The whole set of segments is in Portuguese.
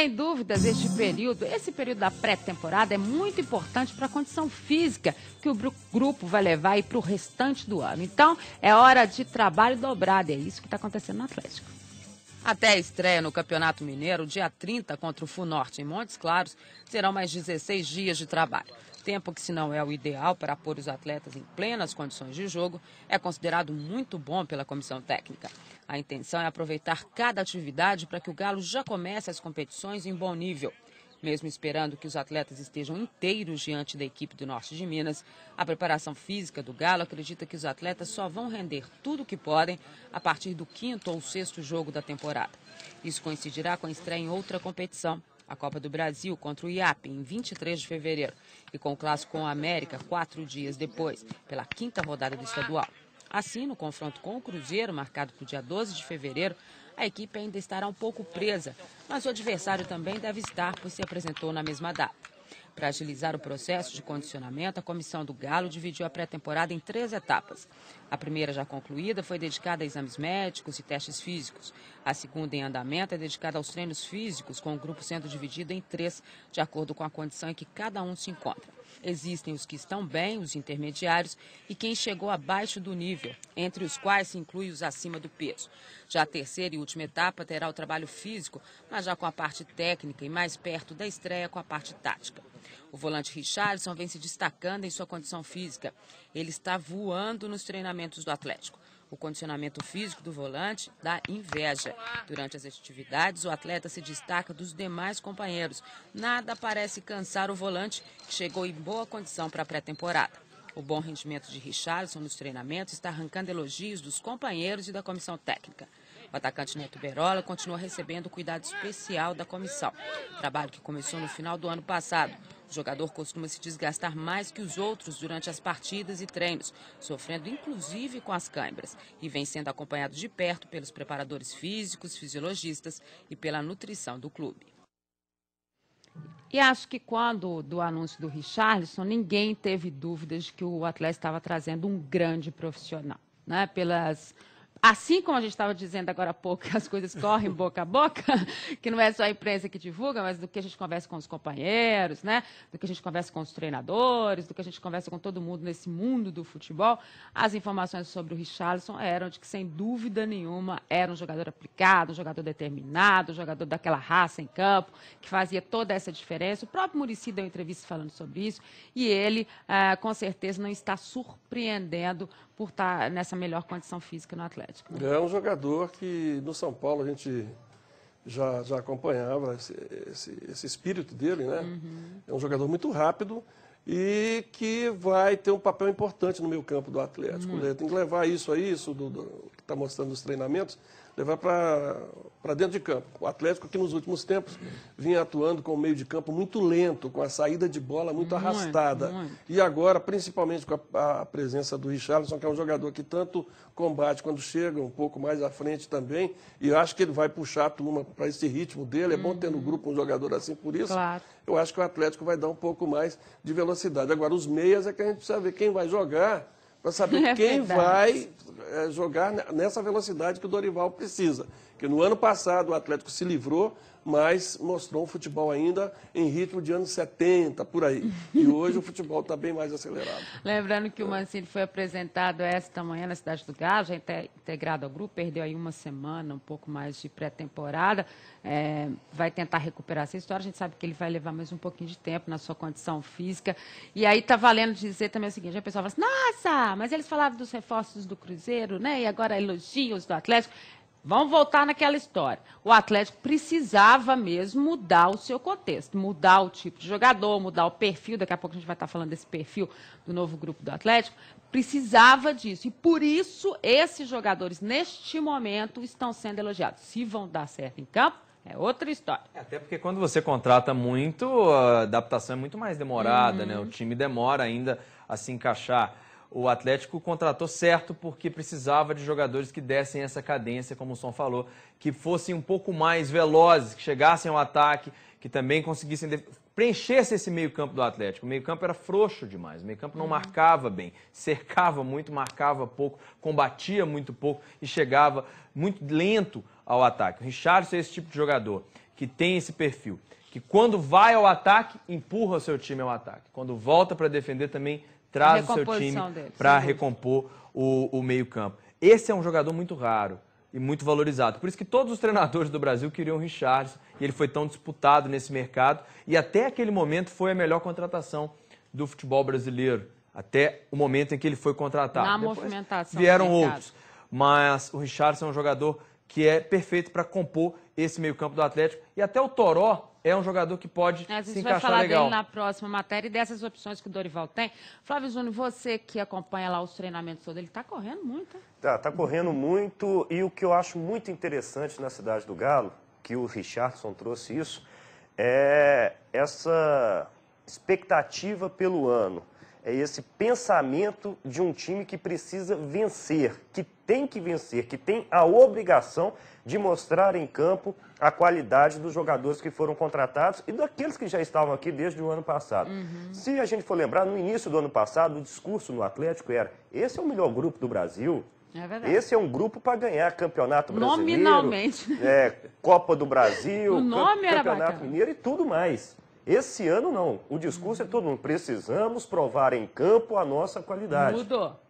Sem dúvidas, esse período da pré-temporada é muito importante para a condição física que o grupo vai levar aí para o restante do ano. Então, é hora de trabalho dobrado, é isso que está acontecendo no Atlético. Até a estreia no Campeonato Mineiro, dia 30, contra o FUNorte em Montes Claros, serão mais 16 dias de trabalho. Tempo que, se não é o ideal para pôr os atletas em plenas condições de jogo, é considerado muito bom pela comissão técnica. A intenção é aproveitar cada atividade para que o Galo já comece as competições em bom nível. Mesmo esperando que os atletas estejam inteiros diante da equipe do Norte de Minas, a preparação física do Galo acredita que os atletas só vão render tudo o que podem a partir do 5º ou 6º jogo da temporada. Isso coincidirá com a estreia em outra competição, a Copa do Brasil contra o IAP, em 23 de fevereiro, e com o clássico com a América 4 dias depois, pela 5ª rodada do estadual. Assim, no confronto com o Cruzeiro, marcado para o dia 12 de fevereiro, a equipe ainda estará um pouco presa, mas o adversário também deve estar, pois se apresentou na mesma data. Para agilizar o processo de condicionamento, a comissão do Galo dividiu a pré-temporada em 3 etapas. A primeira, já concluída, foi dedicada a exames médicos e testes físicos. A segunda, em andamento, é dedicada aos treinos físicos, com o grupo sendo dividido em 3, de acordo com a condição em que cada um se encontra. Existem os que estão bem, os intermediários e quem chegou abaixo do nível, entre os quais se inclui os acima do peso. Já a terceira e última etapa terá o trabalho físico, mas já com a parte técnica e mais perto da estreia com a parte tática. O volante Richarlison vem se destacando em sua condição física. Ele está voando nos treinamentos do Atlético. O condicionamento físico do volante dá inveja. Durante as atividades, o atleta se destaca dos demais companheiros. Nada parece cansar o volante, que chegou em boa condição para a pré-temporada. O bom rendimento de Richarlison nos treinamentos está arrancando elogios dos companheiros e da comissão técnica. O atacante Neto Berola continua recebendo o cuidado especial da comissão. Trabalho que começou no final do ano passado. O jogador costuma se desgastar mais que os outros durante as partidas e treinos, sofrendo inclusive com as câimbras, e vem sendo acompanhado de perto pelos preparadores físicos, fisiologistas e pela nutrição do clube. E acho que quando do anúncio do Richarlison, ninguém teve dúvidas de que o Atlético estava trazendo um grande profissional, né? Assim como a gente estava dizendo agora há pouco, que as coisas correm boca a boca, que não é só a imprensa que divulga, mas do que a gente conversa com os companheiros, né? Do que a gente conversa com os treinadores, do que a gente conversa com todo mundo nesse mundo do futebol, as informações sobre o Richarlison eram de que, sem dúvida nenhuma, era um jogador aplicado, um jogador determinado, um jogador daquela raça em campo, que fazia toda essa diferença. O próprio Muricy deu entrevista falando sobre isso, e ele, com certeza, não está surpreendendo por estar nessa melhor condição física no Atlético. É um jogador que no São Paulo a gente já acompanhava esse espírito dele, né? Uhum. É um jogador muito rápido e que vai ter um papel importante no meio campo do Atlético. Uhum. Tem que levar isso que está mostrando nos treinamentos, levar para dentro de campo. O Atlético, que nos últimos tempos vinha atuando com o meio de campo muito lento, com a saída de bola muito arrastada. E agora, principalmente com a presença do Richarlison, que é um jogador que tanto combate quando chega um pouco mais à frente também, e eu acho que ele vai puxar a turma para esse ritmo dele. É bom ter no grupo um jogador assim, por isso eu acho que o Atlético vai dar um pouco mais de velocidade. Agora, os meias é que a gente precisa ver quem vai jogar, para saber quem vai jogar nessa velocidade que o Dorival precisa. Que no ano passado o Atlético se livrou, mas mostrou um futebol ainda em ritmo de anos 70, por aí. E hoje o futebol está bem mais acelerado. Lembrando que o Mancini foi apresentado esta manhã na Cidade do Galo, já integrado ao grupo, perdeu aí uma semana, um pouco mais de pré-temporada, vai tentar recuperar essa história. A gente sabe que ele vai levar mais um pouquinho de tempo na sua condição física. E aí está valendo dizer também o seguinte, a pessoa fala assim, nossa, mas eles falavam dos reforços do Cruzeiro, né? E agora elogios do Atlético. Vamos voltar naquela história. O Atlético precisava mesmo mudar o seu contexto, mudar o tipo de jogador, mudar o perfil. Daqui a pouco a gente vai estar falando desse perfil do novo grupo do Atlético. Precisava disso. E por isso esses jogadores, neste momento, estão sendo elogiados. Se vão dar certo em campo, é outra história. Até porque quando você contrata muito, a adaptação é muito mais demorada, né? O time demora ainda a se encaixar. O Atlético contratou certo porque precisava de jogadores que dessem essa cadência, como o Som falou, que fossem um pouco mais velozes, que chegassem ao ataque, que também conseguissem preenchesse esse meio-campo do Atlético. O meio-campo era frouxo demais, o meio-campo não marcava bem, cercava muito, marcava pouco, combatia muito pouco e chegava muito lento ao ataque. O Richarlison é esse tipo de jogador, que tem esse perfil. Que quando vai ao ataque, empurra o seu time ao ataque. Quando volta para defender, também traz o seu time para recompor o meio-campo. Esse é um jogador muito raro e muito valorizado. Por isso que todos os treinadores do Brasil queriam o Richarlison, e ele foi tão disputado nesse mercado. E até aquele momento foi a melhor contratação do futebol brasileiro. Até o momento em que ele foi contratado. Na Depois movimentação vieram outros. Mas o Richarlison é um jogador que é perfeito para compor esse meio-campo do Atlético. E até o Toró é um jogador que pode se encaixar legal. A gente vai falar dele na próxima matéria e dessas opções que o Dorival tem. Flávio Júnior, você que acompanha lá os treinamentos todos, ele está correndo muito, hein? Tá correndo muito. E o que eu acho muito interessante na Cidade do Galo, que o Richarlison trouxe isso, é essa expectativa pelo ano. É esse pensamento de um time que precisa vencer, que tem que vencer, que tem a obrigação de mostrar em campo a qualidade dos jogadores que foram contratados e daqueles que já estavam aqui desde o ano passado. Se a gente for lembrar, no início do ano passado, o discurso no Atlético era: esse é o melhor grupo do Brasil. É verdade. Esse é um grupo para ganhar Campeonato Brasileiro, nominalmente, Copa do Brasil, o nome era Campeonato bacana. Mineiro e tudo mais. Esse ano não. O discurso é todo mundo: precisamos provar em campo a nossa qualidade. Mudou.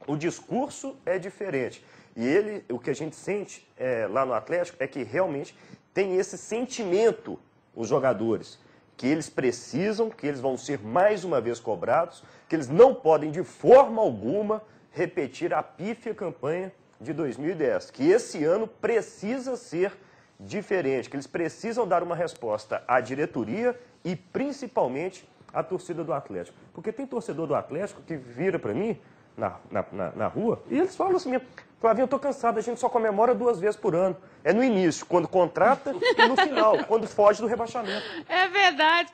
O discurso é diferente. E o que a gente sente lá no Atlético é que realmente tem esse sentimento, os jogadores, que eles precisam, que eles vão ser mais uma vez cobrados, que eles não podem de forma alguma repetir a pífia campanha de 2010, que esse ano precisa ser diferente, que eles precisam dar uma resposta à diretoria e principalmente à torcida do Atlético. Porque tem torcedor do Atlético que vira para mim na rua e eles falam assim mesmo: Flavinho, eu estou cansado, a gente só comemora 2 vezes por ano. É no início, quando contrata, e no final, quando foge do rebaixamento. É verdade.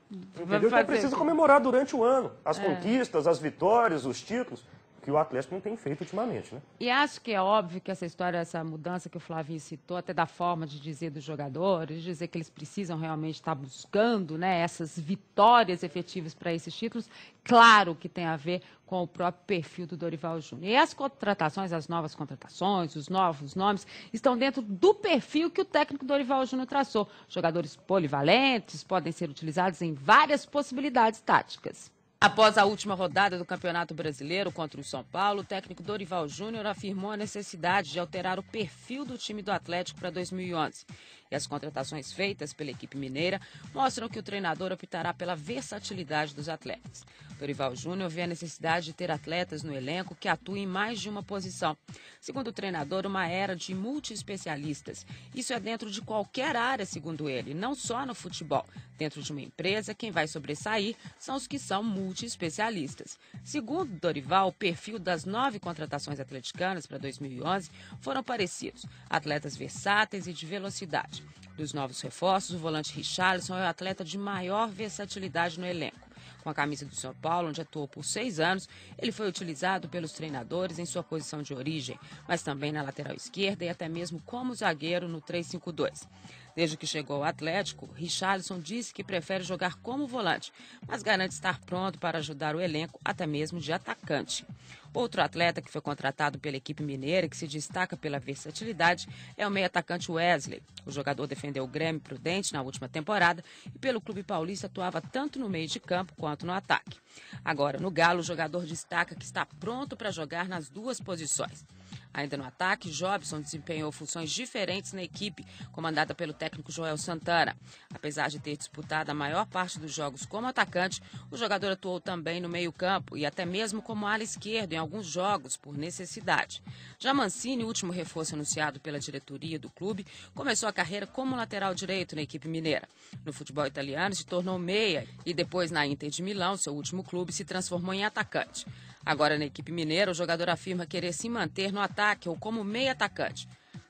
Entendeu? Então precisa comemorar durante o ano as conquistas, as vitórias, os títulos, que o Atlético não tem feito ultimamente, né? E acho que é óbvio que essa história, essa mudança que o Flavinho citou, até da forma de dizer dos jogadores, de dizer que eles precisam realmente estar buscando, né, essas vitórias efetivas para esses títulos, claro que tem a ver com o próprio perfil do Dorival Júnior. E as contratações, as novas contratações, os novos nomes, estão dentro do perfil que o técnico Dorival Júnior traçou. Jogadores polivalentes, podem ser utilizados em várias possibilidades táticas. Após a última rodada do Campeonato Brasileiro contra o São Paulo, o técnico Dorival Júnior afirmou a necessidade de alterar o perfil do time do Atlético para 2011. E as contratações feitas pela equipe mineira mostram que o treinador optará pela versatilidade dos atletas. Dorival Júnior vê a necessidade de ter atletas no elenco que atuem em mais de uma posição. Segundo o treinador, uma era de multiespecialistas. Isso é dentro de qualquer área, segundo ele, não só no futebol. Dentro de uma empresa, quem vai sobressair são os que são multiespecialistas. Segundo Dorival, o perfil das 9 contratações atleticanas para 2011 foram parecidos: atletas versáteis e de velocidade. Dos novos reforços, o volante Richarlison é o atleta de maior versatilidade no elenco. Com a camisa do São Paulo, onde atuou por 6 anos, ele foi utilizado pelos treinadores em sua posição de origem, mas também na lateral esquerda e até mesmo como zagueiro no 3-5-2. Desde que chegou ao Atlético, Richarlison disse que prefere jogar como volante, mas garante estar pronto para ajudar o elenco, até mesmo de atacante. Outro atleta que foi contratado pela equipe mineira e que se destaca pela versatilidade é o meio-atacante Wesley. O jogador defendeu o Grêmio Prudente na última temporada e pelo clube paulista atuava tanto no meio de campo quanto no ataque. Agora, no Galo, o jogador destaca que está pronto para jogar nas 2 posições. Ainda no ataque, Jobson desempenhou funções diferentes na equipe, comandada pelo técnico Joel Santana. Apesar de ter disputado a maior parte dos jogos como atacante, o jogador atuou também no meio-campo e até mesmo como ala esquerdo em alguns jogos, por necessidade. Já Mancini, o último reforço anunciado pela diretoria do clube, começou a carreira como lateral direito na equipe mineira. No futebol italiano, se tornou meia e depois na Inter de Milão, seu último clube, se transformou em atacante. Agora, na equipe mineira, o jogador afirma querer se manter no ataque ou como meio-atacante.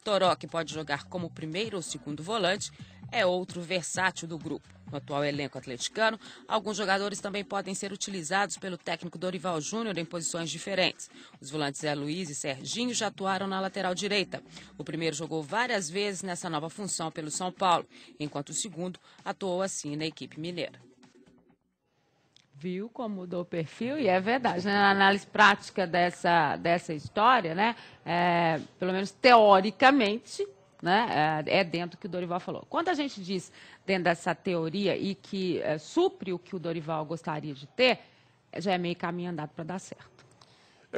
Toró, que pode jogar como primeiro ou segundo volante, é outro versátil do grupo. No atual elenco atleticano, alguns jogadores também podem ser utilizados pelo técnico Dorival Júnior em posições diferentes. Os volantes Zé Luiz e Serginho já atuaram na lateral direita. O primeiro jogou várias vezes nessa nova função pelo São Paulo, enquanto o segundo atuou assim na equipe mineira. Viu como mudou o perfil? E é verdade, né? Na análise prática dessa história, né? Pelo menos teoricamente, né, é dentro do que o Dorival falou. Quando a gente diz dentro dessa teoria e que supre o que o Dorival gostaria de ter, já é meio caminho andado para dar certo.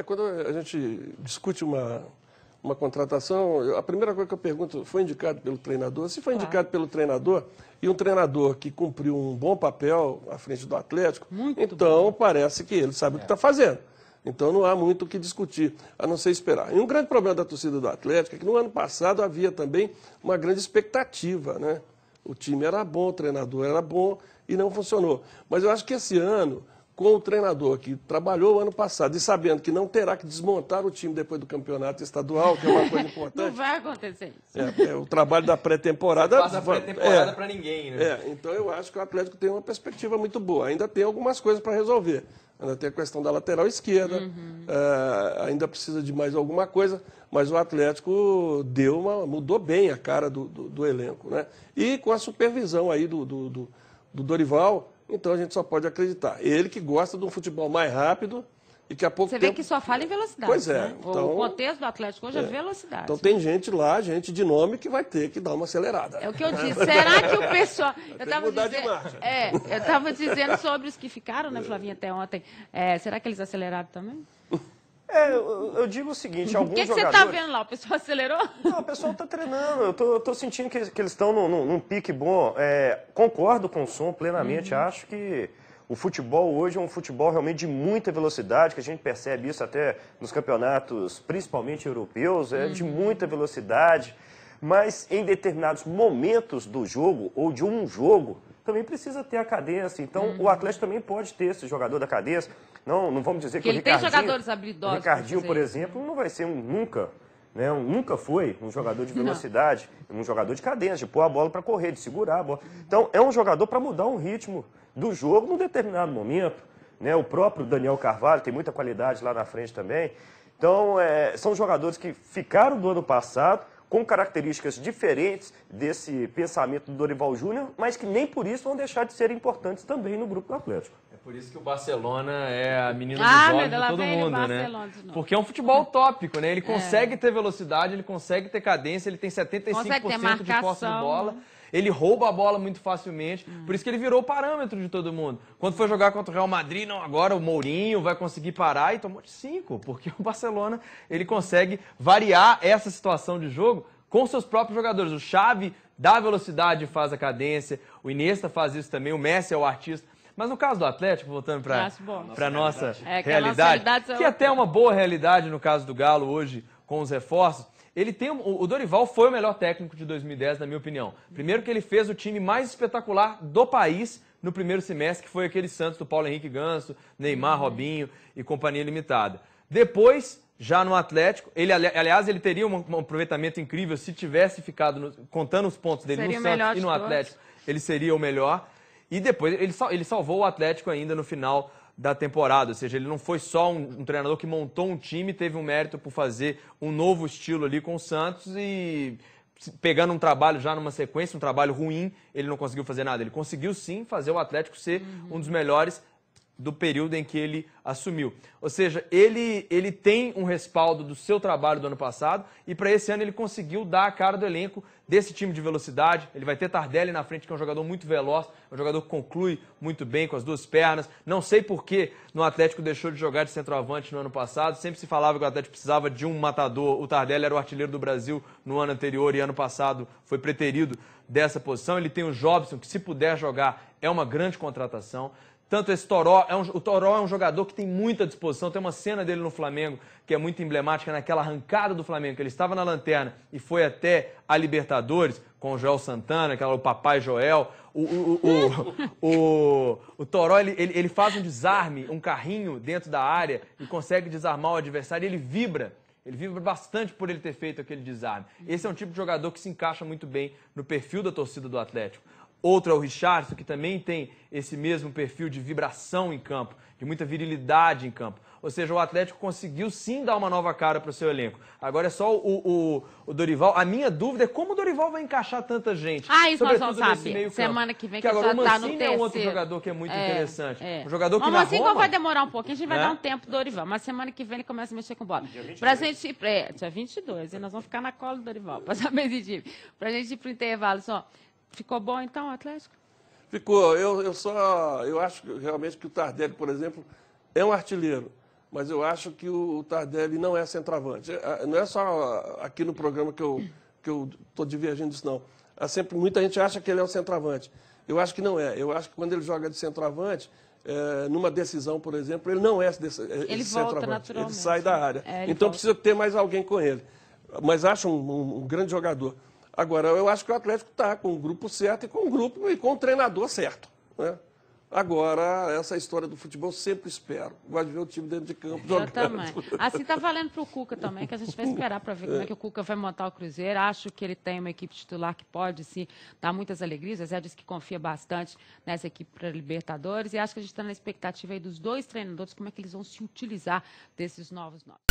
Quando a gente discute uma contratação, a primeira coisa que eu pergunto, foi indicado pelo treinador? Se foi indicado pelo treinador, e um treinador que cumpriu um bom papel à frente do Atlético, então parece que ele sabe o que está fazendo. Então não há muito o que discutir, a não ser esperar. E um grande problema da torcida do Atlético é que no ano passado havia também uma grande expectativa, né? O time era bom, o treinador era bom e não funcionou. Mas eu acho que esse ano, com o treinador que trabalhou o ano passado e sabendo que não terá que desmontar o time depois do campeonato estadual, que é uma coisa importante. Não vai acontecer isso. O trabalho da pré-temporada... Não passa pré-temporada para ninguém, né? Então eu acho que o Atlético tem uma perspectiva muito boa. Ainda tem algumas coisas para resolver. Ainda tem a questão da lateral esquerda, ainda precisa de mais alguma coisa, mas o Atlético mudou bem a cara do elenco, né? E com a supervisão aí do Dorival, então a gente só pode acreditar. Ele que gosta de um futebol mais rápido e que há pouco tempo... Você vê que só fala em velocidade. Pois é. Né? Então, o contexto do Atlético hoje é velocidade. Então tem gente lá, gente de nome, que vai ter que dar uma acelerada. É o que eu disse. Será que o pessoal... Eu estava dizendo sobre os que ficaram, né, Flavinha, até ontem. Será que eles aceleraram também? Eu digo o seguinte, alguns jogadores... O que você está vendo lá? O pessoal acelerou? Não, o pessoal está treinando. Eu tô sentindo que eles estão num pique bom. Concordo com o Som plenamente. Acho que o futebol hoje é um futebol realmente de muita velocidade, que a gente percebe isso até nos campeonatos, principalmente europeus, de muita velocidade. Mas em determinados momentos do jogo, ou de um jogo, também precisa ter a cadência. Então, o Atlético também pode ter esse jogador da cadência. Não vamos dizer que o Ricardinho... Ele tem jogadores habilidosos. O Ricardinho, por exemplo, não vai ser nunca... Né? Nunca foi um jogador de velocidade, um jogador de cadência, de pôr a bola para correr, de segurar a bola. Então, é um jogador para mudar um ritmo do jogo num determinado momento. Né? O próprio Daniel Carvalho tem muita qualidade lá na frente também. Então, são jogadores que ficaram do ano passado com características diferentes desse pensamento do Dorival Júnior, mas que nem por isso vão deixar de ser importantes também no grupo do Atlético. É por isso que o Barcelona é a menina dos olhos de todo mundo, né? Porque é um futebol utópico, né? Ele consegue ter velocidade, ele consegue ter cadência, ele tem 75% de posse de bola. Ele rouba a bola muito facilmente, por isso que ele virou o parâmetro de todo mundo. Quando foi jogar contra o Real Madrid, não, agora o Mourinho vai conseguir parar e tomou de 5, porque o Barcelona ele consegue variar essa situação de jogo com seus próprios jogadores. O Xavi dá velocidade e faz a cadência, o Iniesta faz isso também, o Messi é o artista. Mas no caso do Atlético, voltando para a nossa realidade, que até é uma boa realidade no caso do Galo hoje com os reforços, ele tem o Dorival foi o melhor técnico de 2010, na minha opinião. Primeiro que ele fez o time mais espetacular do país no primeiro semestre, que foi aquele Santos do Paulo Henrique Ganso, Neymar, Robinho e companhia limitada. Depois, já no Atlético, aliás, ele teria um aproveitamento incrível se tivesse ficado, contando os pontos dele no Santos e no Atlético, ele seria o melhor. E depois ele salvou o Atlético ainda no final da temporada, ou seja, ele não foi só um treinador que montou um time, teve um mérito por fazer um novo estilo ali com o Santos e pegando um trabalho já numa sequência, um trabalho ruim, ele não conseguiu fazer nada. Ele conseguiu sim fazer o Atlético ser um dos melhores do período em que ele assumiu. Ou seja, ele tem um respaldo do seu trabalho do ano passado e para esse ano ele conseguiu dar a cara do elenco desse time de velocidade. Ele vai ter Tardelli na frente, que é um jogador muito veloz, um jogador que conclui muito bem com as duas pernas. Não sei por que no Atlético deixou de jogar de centroavante no ano passado. Sempre se falava que o Atlético precisava de um matador. O Tardelli era o artilheiro do Brasil no ano anterior e ano passado foi preterido dessa posição. Ele tem o Jobson, que se puder jogar é uma grande contratação. Tanto esse Toró, o Toró é um jogador que tem muita disposição, tem uma cena dele no Flamengo que é muito emblemática, naquela arrancada do Flamengo, que ele estava na lanterna e foi até a Libertadores, com o Joel Santana, o papai Joel. O Toró, ele faz um desarme, um carrinho dentro da área e consegue desarmar o adversário e ele vibra bastante por ele ter feito aquele desarme. Esse é um tipo de jogador que se encaixa muito bem no perfil da torcida do Atlético. Outro é o Richarlison, que também tem esse mesmo perfil de vibração em campo, de muita virilidade em campo. Ou seja, o Atlético conseguiu sim dar uma nova cara para o seu elenco. Agora é só o Dorival. A minha dúvida é como o Dorival vai encaixar tanta gente. Ah, isso nós vamos sobretudo nesse saber. meio-campo. Semana que vem, que que agora já o tá no Mancini é terceiro. um outro jogador que é muito interessante. É. Um jogador que Mas na o Mancini Roma... vai demorar um pouquinho, a gente vai né? dar um tempo do Dorival. Mas semana que vem ele começa a mexer com bola. Dia 22. Pra gente ir... dia 22, e nós vamos ficar na cola do Dorival. Pra saber de time. Pra gente ir pro intervalo só. Ficou bom então o Atlético? Ficou. Eu acho realmente que o Tardelli, por exemplo, é um artilheiro. Mas eu acho que o Tardelli não é centroavante. Não é só aqui no programa que eu estou divergindo disso, não. Muita gente acha que ele é um centroavante. Eu acho que não é. Eu acho que quando ele joga de centroavante, numa decisão, por exemplo, ele não é esse Ele volta centroavante. naturalmente. Ele sai da área. Ele Então volta. precisa ter mais alguém com ele. Mas acho um grande jogador. Agora, eu acho que o Atlético está com o grupo certo e com o treinador certo, né? Agora, essa história do futebol, sempre espero. Gosto de ver o time dentro de campo Eu jogando. também. Assim tá valendo pro Cuca também, que a gente vai esperar para ver como é que o Cuca vai montar o Cruzeiro. Acho que ele tem uma equipe titular que pode, sim, dar muitas alegrias. O Zé disse que confia bastante nessa equipe para Libertadores. E acho que a gente está na expectativa aí dos dois treinadores, como é que eles vão se utilizar desses novos nomes.